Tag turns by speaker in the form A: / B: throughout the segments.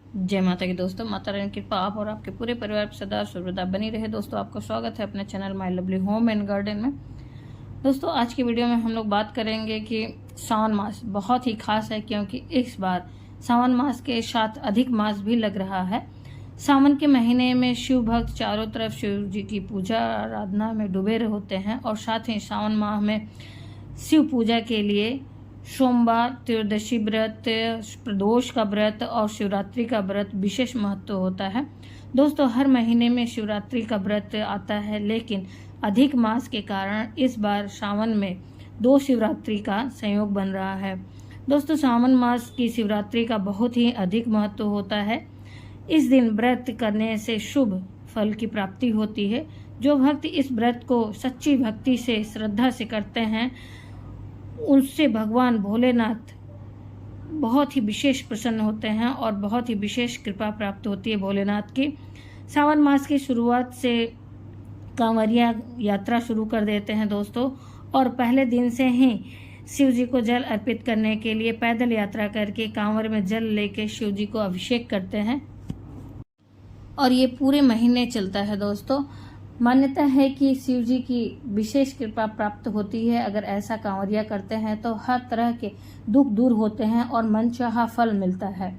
A: जय माता की दोस्तों, माता रानी की कृपा आप और आपके पूरे परिवार पर सदा सर्वदा बनी रहे। दोस्तों, आपका स्वागत है अपने channel my lovely home and garden में। दोस्तों, आज की वीडियो में हम लोग बात करेंगे कि सावन मास बहुत ही खास है, क्योंकि इस बार सावन मास के साथ अधिक मास भी लग रहा है। सावन के महीने में शिव भक्त चारों तरफ शिव जी की पूजा आराधना में डूबे होते हैं और साथ ही सावन माह में शिव पूजा के लिए सोमवार, त्रयोदशी व्रत, प्रदोष का व्रत और शिवरात्रि का व्रत विशेष महत्व होता है। दोस्तों, हर महीने में शिवरात्रि का व्रत आता है, लेकिन अधिक मास के कारण इस बार सावन में 2 शिवरात्रि का संयोग बन रहा है। दोस्तों, सावन मास की शिवरात्रि का बहुत ही अधिक महत्व होता है। इस दिन व्रत करने से शुभ फल की प्राप्ति होती है। जो भक्त इस व्रत को सच्ची भक्ति से, श्रद्धा से करते हैं, उससे भगवान भोलेनाथ बहुत ही विशेष प्रसन्न होते हैं और बहुत ही विशेष कृपा प्राप्त होती है भोलेनाथ की। सावन मास की शुरुआत से कांवरिया यात्रा शुरू कर देते हैं दोस्तों, और पहले दिन से ही शिव जी को जल अर्पित करने के लिए पैदल यात्रा करके कांवर में जल लेके शिव जी को अभिषेक करते हैं और ये पूरे महीने चलता है। दोस्तों, मान्यता है कि शिव जी की विशेष कृपा प्राप्त होती है। अगर ऐसा कांवरिया करते हैं तो हर तरह के दुख दूर होते हैं और मनचाहा फल मिलता है।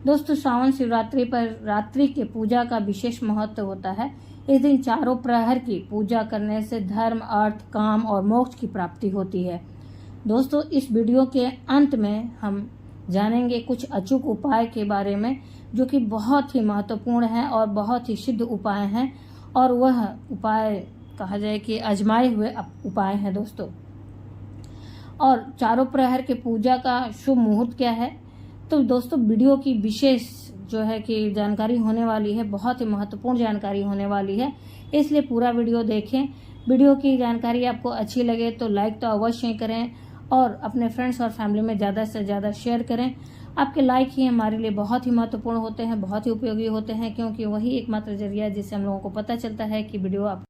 A: दोस्तों, सावन शिवरात्रि पर रात्रि के पूजा का विशेष महत्व होता है। इस दिन चारों प्रहर की पूजा करने से धर्म, अर्थ, काम और मोक्ष की प्राप्ति होती है। दोस्तों, इस वीडियो के अंत में हम जानेंगे कुछ अचूक उपाय के बारे में, जो कि बहुत ही महत्वपूर्ण है और बहुत ही सिद्ध उपाय हैं, और वह उपाय कहा जाए कि आजमाए हुए उपाय हैं दोस्तों। और चारों प्रहर के पूजा का शुभ मुहूर्त क्या है, तो दोस्तों वीडियो की विशेष जो है कि जानकारी होने वाली है, बहुत ही महत्वपूर्ण जानकारी होने वाली है, इसलिए पूरा वीडियो देखें। वीडियो की जानकारी आपको अच्छी लगे तो लाइक तो अवश्य करें और अपने फ्रेंड्स और फैमिली में ज़्यादा से ज़्यादा शेयर करें। आपके लाइक ही हमारे लिए बहुत ही महत्वपूर्ण होते हैं, बहुत ही उपयोगी होते हैं, क्योंकि वही एकमात्र जरिया है जिससे हम लोगों को पता चलता है कि वीडियो आप।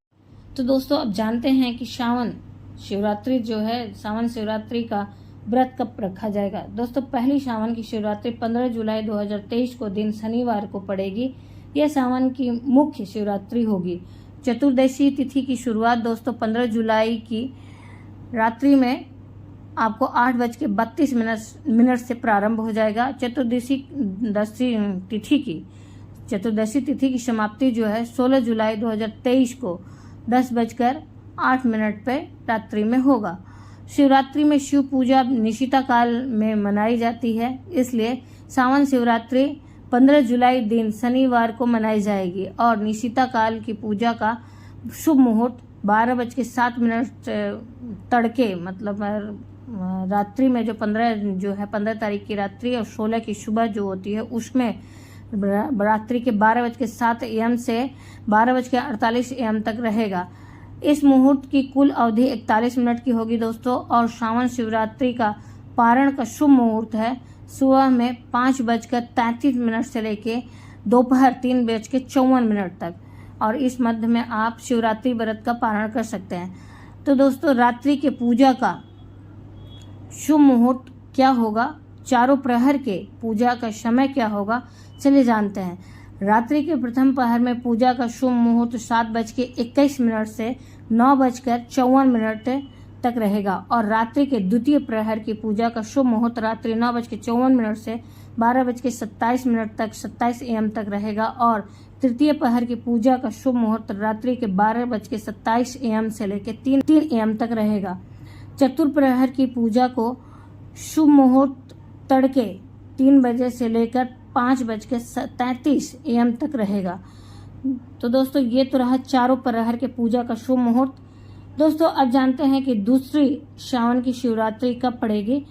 A: तो दोस्तों, अब जानते हैं कि सावन शिवरात्रि जो है, सावन शिवरात्रि का व्रत कब रखा जाएगा। दोस्तों, पहली सावन की शिवरात्रि 15 जुलाई 2023 को दिन शनिवार को पड़ेगी। यह सावन की मुख्य शिवरात्रि होगी। चतुर्दशी तिथि की शुरुआत दोस्तों 15 जुलाई की रात्रि में आपको 8:32 से प्रारंभ हो जाएगा। चतुर्दशी तिथि की समाप्ति जो है 16 जुलाई 2023 को 10:08 पे रात्रि में होगा। शिवरात्रि में शिव पूजा निशिता काल में मनाई जाती है, इसलिए सावन शिवरात्रि 15 जुलाई दिन शनिवार को मनाई जाएगी और निशिता काल की पूजा का शुभ मुहूर्त 12:07 तड़के, मतलब रात्रि में जो 15 तारीख की रात्रि और 16 की सुबह जो होती है, उसमें रात्रि के 12:07 AM से 12:48 AM तक रहेगा। इस मुहूर्त की कुल अवधि 41 मिनट की होगी दोस्तों। और सावन शिवरात्रि का पारण का शुभ मुहूर्त है सुबह में 5:33 से लेके दोपहर 3:54 तक, और इस मध्य में आप शिवरात्रि व्रत का पारण कर सकते हैं। तो दोस्तों, रात्रि के पूजा का शुभ मुहूर्त क्या होगा, चारों प्रहर के पूजा का समय क्या होगा, चलिए जानते हैं। रात्रि के प्रथम प्रहर में पूजा का शुभ मुहूर्त 7:21 से 9:54 तक रहेगा और रात्रि के द्वितीय प्रहर की पूजा का शुभ मुहूर्त रात्रि 9:54 से 12:27 तक 27 AM तक रहेगा और तृतीय प्रहर की पूजा का शुभ मुहूर्त रात्रि के 12:27 AM से लेकर 3 AM तक रहेगा। चतुर्थ प्रहर की पूजा को शुभ मुहूर्त तड़के 3 बजे से लेकर 5:33 AM तक रहेगा। तो दोस्तों, ये तो रहा चारों प्रहर के पूजा का शुभ मुहूर्त। दोस्तों, अब जानते हैं कि दूसरी सावन की शिवरात्रि कब पड़ेगी।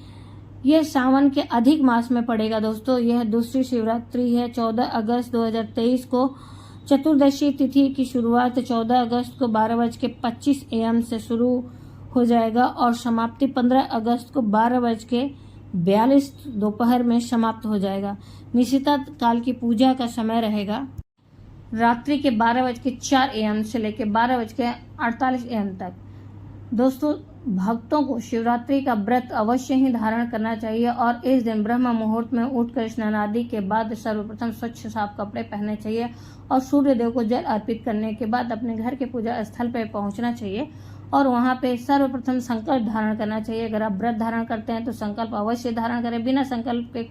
A: यह सावन के अधिक मास में पड़ेगा दोस्तों। यह दूसरी शिवरात्रि है 14 अगस्त 2023 को। चतुर्दशी तिथि की शुरुआत 14 अगस्त को 12:25 AM से शुरू हो जाएगा और समाप्ति 15 अगस्त को 12:42 दोपहर में समाप्त हो जाएगा। निशिता काल की पूजा का समय रहेगा रात्रि के 12:04 AM से लेकर 12:48 AM तक। दोस्तों, भक्तों को शिवरात्रि का व्रत अवश्य ही धारण करना चाहिए और इस दिन ब्रह्म मुहूर्त में उठकर स्नान आदि के बाद सर्वप्रथम स्वच्छ साफ कपड़े पहनने चाहिए और सूर्य देव को जल अर्पित करने के बाद अपने घर के पूजा स्थल पर पहुंचना चाहिए और वहां पे सर्वप्रथम संकल्प धारण करना चाहिए। अगर आप व्रत धारण करते हैं तो संकल्प अवश्य धारण करें, बिना संकल्प के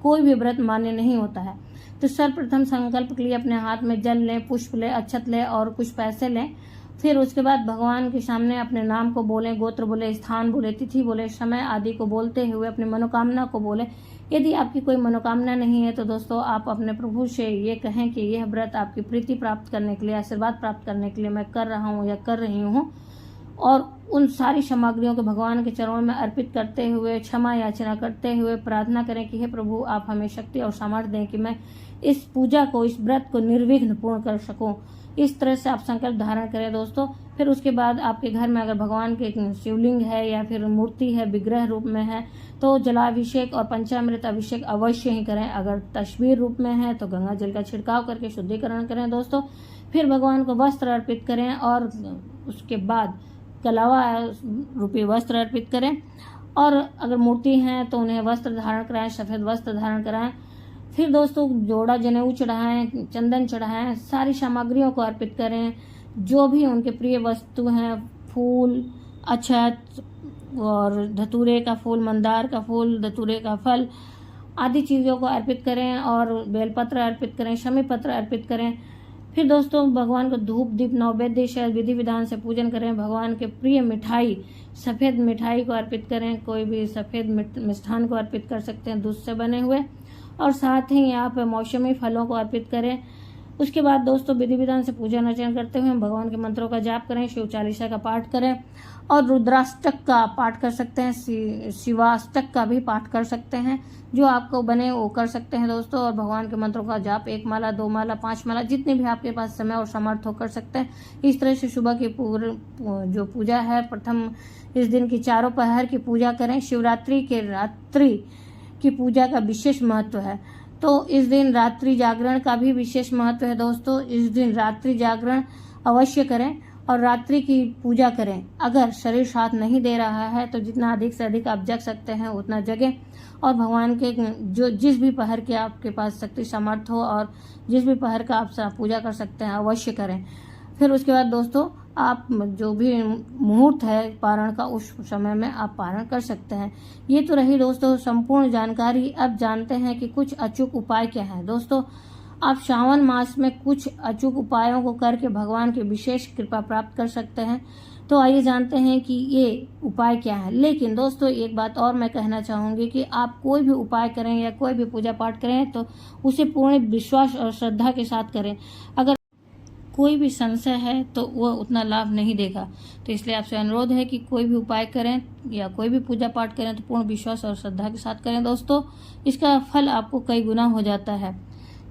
A: कोई भी व्रत मान्य नहीं होता है। तो सर्वप्रथम संकल्प के लिए अपने हाथ में जल लें, पुष्प लें, अक्षत लें और कुछ पैसे लें। फिर उसके बाद भगवान के सामने अपने नाम को बोलें, गोत्र बोले, स्थान बोले, तिथि बोले, समय आदि को बोलते हुए अपनी मनोकामना को बोले। यदि आपकी कोई मनोकामना नहीं है तो दोस्तों आप अपने प्रभु से ये कहें कि यह व्रत आपकी प्रीति प्राप्त करने के लिए, आशीर्वाद प्राप्त करने के लिए मैं कर रहा हूँ या कर रही हूँ, और उन सारी सामग्रियों को भगवान के चरणों में अर्पित करते हुए क्षमा याचना करते हुए प्रार्थना करें कि हे प्रभु आप हमें शक्ति और सामर्थ्य दें कि मैं इस पूजा को, इस व्रत को निर्विघ्न पूर्ण कर सकूं। इस तरह से आप संकल्प धारण करें दोस्तों। फिर उसके बाद आपके घर में अगर भगवान के शिवलिंग है या फिर मूर्ति है, विग्रह रूप में है, तो जलाभिषेक और पंचामृत अभिषेक अवश्य ही करें। अगर तस्वीर रूप में है तो गंगा जल का छिड़काव करके शुद्धिकरण करें दोस्तों। फिर भगवान को वस्त्र अर्पित करें और उसके बाद कलावा रूपी वस्त्र अर्पित करें और अगर मूर्ति है तो उन्हें वस्त्र धारण कराएं, सफेद वस्त्र धारण कराएं। फिर दोस्तों जोड़ा जनेऊ चढ़ाएं, चंदन चढ़ाएं, सारी सामग्रियों को अर्पित करें। जो भी उनके प्रिय वस्तु हैं, फूल, अक्षत और धतूरे का फूल, मंदार का फूल, धतूरे का फल आदि चीज़ों को अर्पित करें और बेलपत्र अर्पित करें, शमी पत्र अर्पित करें। फिर दोस्तों भगवान को धूप दीप नैवेद्य से विधि विधान से पूजन करें। भगवान के प्रिय मिठाई, सफ़ेद मिठाई को अर्पित करें। कोई भी सफ़ेद मिष्ठान को अर्पित कर सकते हैं दूध से बने हुए, और साथ ही यहाँ पे मौसमी फलों को अर्पित करें। उसके बाद दोस्तों विधि विधान से पूजन अर्चन करते हुए भगवान के मंत्रों का जाप करें, शिव चालीसा का पाठ करें और रुद्राष्टक का पाठ कर सकते हैं, शिवाष्टक का भी पाठ कर सकते हैं। जो आपको बने वो कर सकते हैं दोस्तों। और भगवान के मंत्रों का जाप 1 माला, 2 माला, 5 माला, जितने भी आपके पास समय और समर्थ हो कर सकते हैं। इस तरह से सुबह की जो पूजा है, प्रथम इस दिन की चारों पहर की पूजा करें। शिवरात्रि के रात्रि की पूजा का विशेष महत्व है, तो इस दिन रात्रि जागरण का भी विशेष महत्व है दोस्तों। इस दिन रात्रि जागरण अवश्य करें और रात्रि की पूजा करें। अगर शरीर साथ नहीं दे रहा है तो जितना अधिक से अधिक आप जग सकते हैं उतना जगें और भगवान के जो जिस भी पहर के आपके पास शक्ति सामर्थ हो और जिस भी पहर का आप पूजा कर सकते हैं अवश्य करें। फिर उसके बाद दोस्तों आप जो भी मुहूर्त है पारण का, उस समय में आप पारण कर सकते हैं। ये तो रही दोस्तों संपूर्ण जानकारी। अब जानते हैं कि कुछ अचूक उपाय क्या है दोस्तों। आप श्रावण मास में कुछ अचूक उपायों को करके भगवान की विशेष कृपा प्राप्त कर सकते हैं। तो आइए जानते हैं कि ये उपाय क्या है। लेकिन दोस्तों एक बात और मैं कहना चाहूँगी कि आप कोई भी उपाय करें या कोई भी पूजा पाठ करें तो उसे पूर्ण विश्वास और श्रद्धा के साथ करें। अगर कोई भी संशय है तो वह उतना लाभ नहीं देगा। तो इसलिए आपसे अनुरोध है कि कोई भी उपाय करें या कोई भी पूजा पाठ करें तो पूर्ण विश्वास और श्रद्धा के साथ करें दोस्तों। इसका फल आपको कई गुना हो जाता है।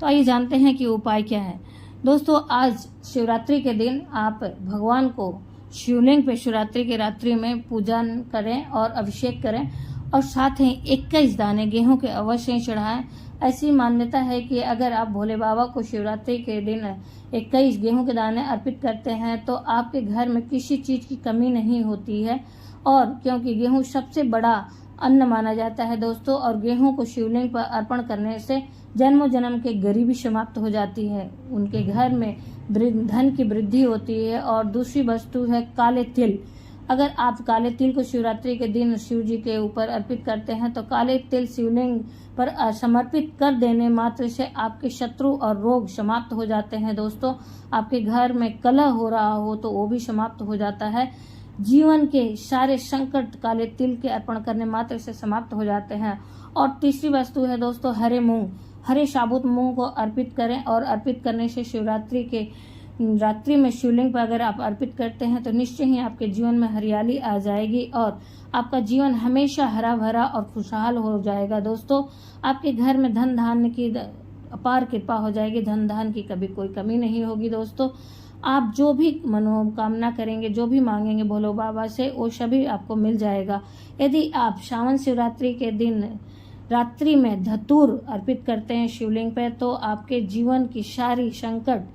A: तो आइए जानते हैं कि उपाय क्या है दोस्तों। आज शिवरात्रि के दिन आप भगवान को शिवलिंग पे शिवरात्रि के रात्रि में पूजन करें और अभिषेक करें और साथ ही 21 दाने गेहूं के अवश्य चढ़ाएं। ऐसी मान्यता है कि अगर आप भोले बाबा को शिवरात्रि के दिन 21 गेहूं के दाने अर्पित करते हैं तो आपके घर में किसी चीज़ की कमी नहीं होती है। और क्योंकि गेहूं सबसे बड़ा अन्न माना जाता है दोस्तों, और गेहूं को शिवलिंग पर अर्पण करने से जन्मों जन्म के गरीबी समाप्त हो जाती है, उनके घर में धन की वृद्धि होती है। और दूसरी वस्तु है काले तिल। अगर आप काले तिल को शिवरात्रि के दिन शिव जी के ऊपर अर्पित करते हैं तो काले तिल शिवलिंग पर समर्पित कर देने मात्र से आपके शत्रु और रोग समाप्त हो जाते हैं दोस्तों। आपके घर में कलह हो रहा हो तो वो भी समाप्त हो जाता है। जीवन के सारे संकट काले तिल के अर्पण करने मात्र से समाप्त हो जाते हैं। और तीसरी वस्तु है दोस्तों हरे मूंग। हरे साबुत मूंग को अर्पित करें और अर्पित करने से शिवरात्रि के रात्रि में शिवलिंग पर अगर आप अर्पित करते हैं तो निश्चय ही आपके जीवन में हरियाली आ जाएगी और आपका जीवन हमेशा हरा भरा और खुशहाल हो जाएगा दोस्तों। आपके घर में धन धान्य की अपार कृपा हो जाएगी, धन धान्य की कभी कोई कमी नहीं होगी दोस्तों। आप जो भी मनोकामना करेंगे, जो भी मांगेंगे भोले बाबा से, वो सभी आपको मिल जाएगा। यदि आप श्रावण शिवरात्रि के दिन रात्रि में धतूर अर्पित करते हैं शिवलिंग पर तो आपके जीवन की सारी संकट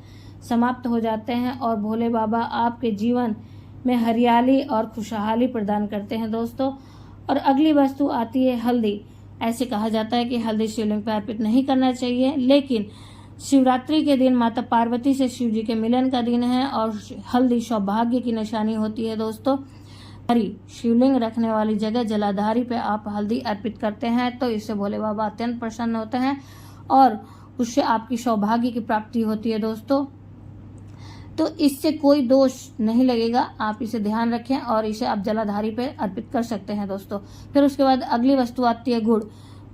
A: समाप्त हो जाते हैं और भोले बाबा आपके जीवन में हरियाली और खुशहाली प्रदान करते हैं दोस्तों। और अगली वस्तु आती है हल्दी। ऐसे कहा जाता है कि हल्दी शिवलिंग पर अर्पित नहीं करना चाहिए, लेकिन शिवरात्रि के दिन माता पार्वती से शिव जी के मिलन का दिन है और हल्दी सौभाग्य की निशानी होती है दोस्तों। हरी शिवलिंग रखने वाली जगह जलाधारी पे आप हल्दी अर्पित करते हैं तो इससे भोले बाबा अत्यंत प्रसन्न होते हैं और उससे आपकी सौभाग्य की प्राप्ति होती है दोस्तों। तो इससे कोई दोष नहीं लगेगा, आप इसे ध्यान रखें और इसे आप जलाधारी पे अर्पित कर सकते हैं दोस्तों। फिर उसके बाद अगली वस्तु आती है गुड़।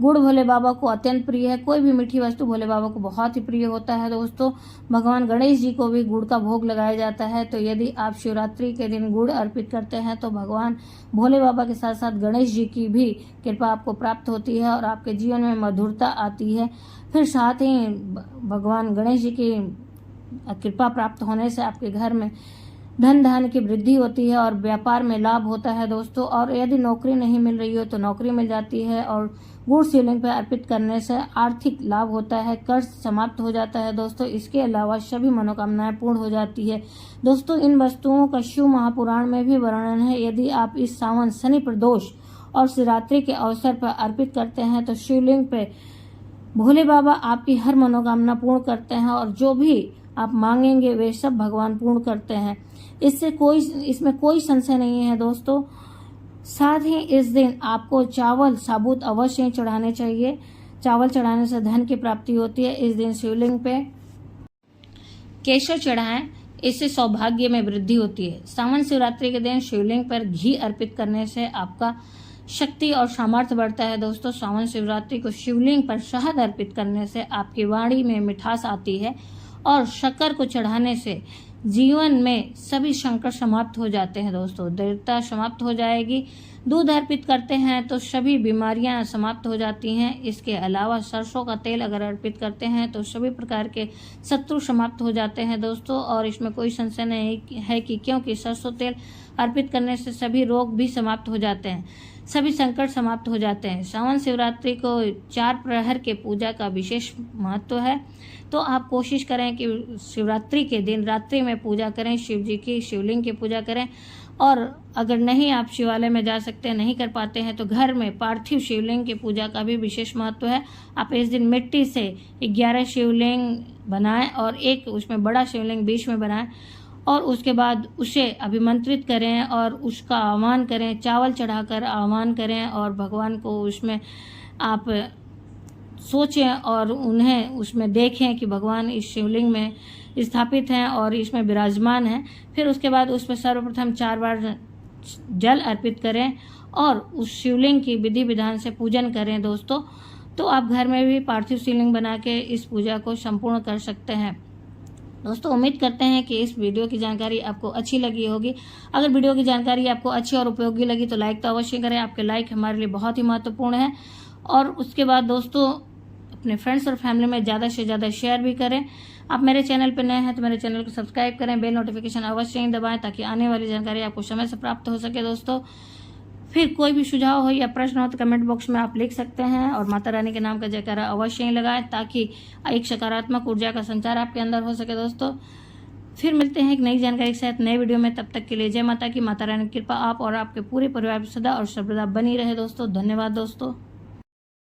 A: गुड़ भोले बाबा को अत्यंत प्रिय है। कोई भी मीठी वस्तु भोले बाबा को बहुत ही प्रिय होता है दोस्तों। भगवान गणेश जी को भी गुड़ का भोग लगाया जाता है। तो यदि आप शिवरात्रि के दिन गुड़ अर्पित करते हैं तो भगवान भोले बाबा के साथ साथ गणेश जी की भी कृपा आपको प्राप्त होती है और आपके जीवन में मधुरता आती है। फिर साथ ही भगवान गणेश जी की कृपा प्राप्त होने से आपके घर में धन धान्य की वृद्धि होती है और व्यापार में लाभ होता है दोस्तों। और यदि नौकरी नहीं मिल रही हो तो नौकरी मिल जाती है और गुड़ शिवलिंग पर अर्पित करने से आर्थिक लाभ होता है, कर्ज समाप्त हो जाता है दोस्तों। इसके अलावा सभी मनोकामनाएं पूर्ण हो जाती है दोस्तों। इन वस्तुओं का शिव महापुराण में भी वर्णन है। यदि आप इस सावन शनि प्रदोष और शिवरात्रि के अवसर पर अर्पित करते हैं तो शिवलिंग पे भोले बाबा आपकी हर मनोकामना पूर्ण करते हैं और जो भी आप मांगेंगे वे सब भगवान पूर्ण करते हैं। इसमें कोई संशय नहीं है दोस्तों। साथ ही इस दिन आपको चावल साबुत अवश्य चढ़ाने चाहिए। चावल चढ़ाने से धन की प्राप्ति होती है। इस दिन शिवलिंग पे केसर चढ़ाएं, इससे सौभाग्य में वृद्धि होती है। सावन शिवरात्रि के दिन शिवलिंग पर घी अर्पित करने से आपका शक्ति और सामर्थ्य बढ़ता है दोस्तों। सावन शिवरात्रि को शिवलिंग पर शहद अर्पित करने से आपकी वाणी में मिठास आती है और शक्कर को चढ़ाने से जीवन में सभी संकट समाप्त हो जाते हैं दोस्तों। दरिद्रता समाप्त हो जाएगी। दूध अर्पित करते हैं तो सभी बीमारियां समाप्त हो जाती हैं। इसके अलावा सरसों का तेल अगर अर्पित करते हैं तो सभी प्रकार के शत्रु समाप्त हो जाते हैं दोस्तों। और इसमें कोई संशय नहीं है कि क्योंकि सरसों तेल अर्पित करने से सभी रोग भी समाप्त हो जाते हैं, सभी संकट समाप्त हो जाते हैं। सावन शिवरात्रि को 4 प्रहर के पूजा का विशेष महत्व है। तो आप कोशिश करें कि शिवरात्रि के दिन रात्रि में पूजा करें, शिव जी की शिवलिंग की पूजा करें। और अगर नहीं आप शिवालय में जा सकते, नहीं कर पाते हैं तो घर में पार्थिव शिवलिंग की पूजा का भी विशेष महत्व है। आप इस दिन मिट्टी से 11 शिवलिंग बनाएं और एक उसमें बड़ा शिवलिंग बीच में बनाएं और उसके बाद उसे अभिमंत्रित करें और उसका आह्वान करें, चावल चढ़ाकर आह्वान करें और भगवान को उसमें आप सोचें और उन्हें उसमें देखें कि भगवान इस शिवलिंग में स्थापित हैं और इसमें विराजमान हैं। फिर उसके बाद उस पर सर्वप्रथम 4 बार जल अर्पित करें और उस शिवलिंग की विधि विधान से पूजन करें दोस्तों। तो आप घर में भी पार्थिव शिवलिंग बना के इस पूजा को संपूर्ण कर सकते हैं दोस्तों। उम्मीद करते हैं कि इस वीडियो की जानकारी आपको अच्छी लगी होगी। अगर वीडियो की जानकारी आपको अच्छी और उपयोगी लगी तो लाइक तो अवश्य करें। आपके लाइक हमारे लिए बहुत ही महत्वपूर्ण है। और उसके बाद दोस्तों अपने फ्रेंड्स और फैमिली में ज़्यादा से ज़्यादा शेयर भी करें। आप मेरे चैनल पर नए हैं तो मेरे चैनल को सब्सक्राइब करें, बेल नोटिफिकेशन अवश्य ही दबाएं ताकि आने वाली जानकारी आपको समय से प्राप्त हो सके दोस्तों। फिर कोई भी सुझाव हो या प्रश्न हो तो कमेंट बॉक्स में आप लिख सकते हैं और माता रानी के नाम का जयकारा अवश्य ही लगाएं ताकि एक सकारात्मक ऊर्जा का संचार आपके अंदर हो सके दोस्तों। फिर मिलते हैं एक नई जानकारी के साथ नए वीडियो में। तब तक के लिए जय माता की। माता रानी की कृपा आप और आपके पूरे परिवार पर सदा और सर्वदा बनी रहे दोस्तों। धन्यवाद दोस्तों।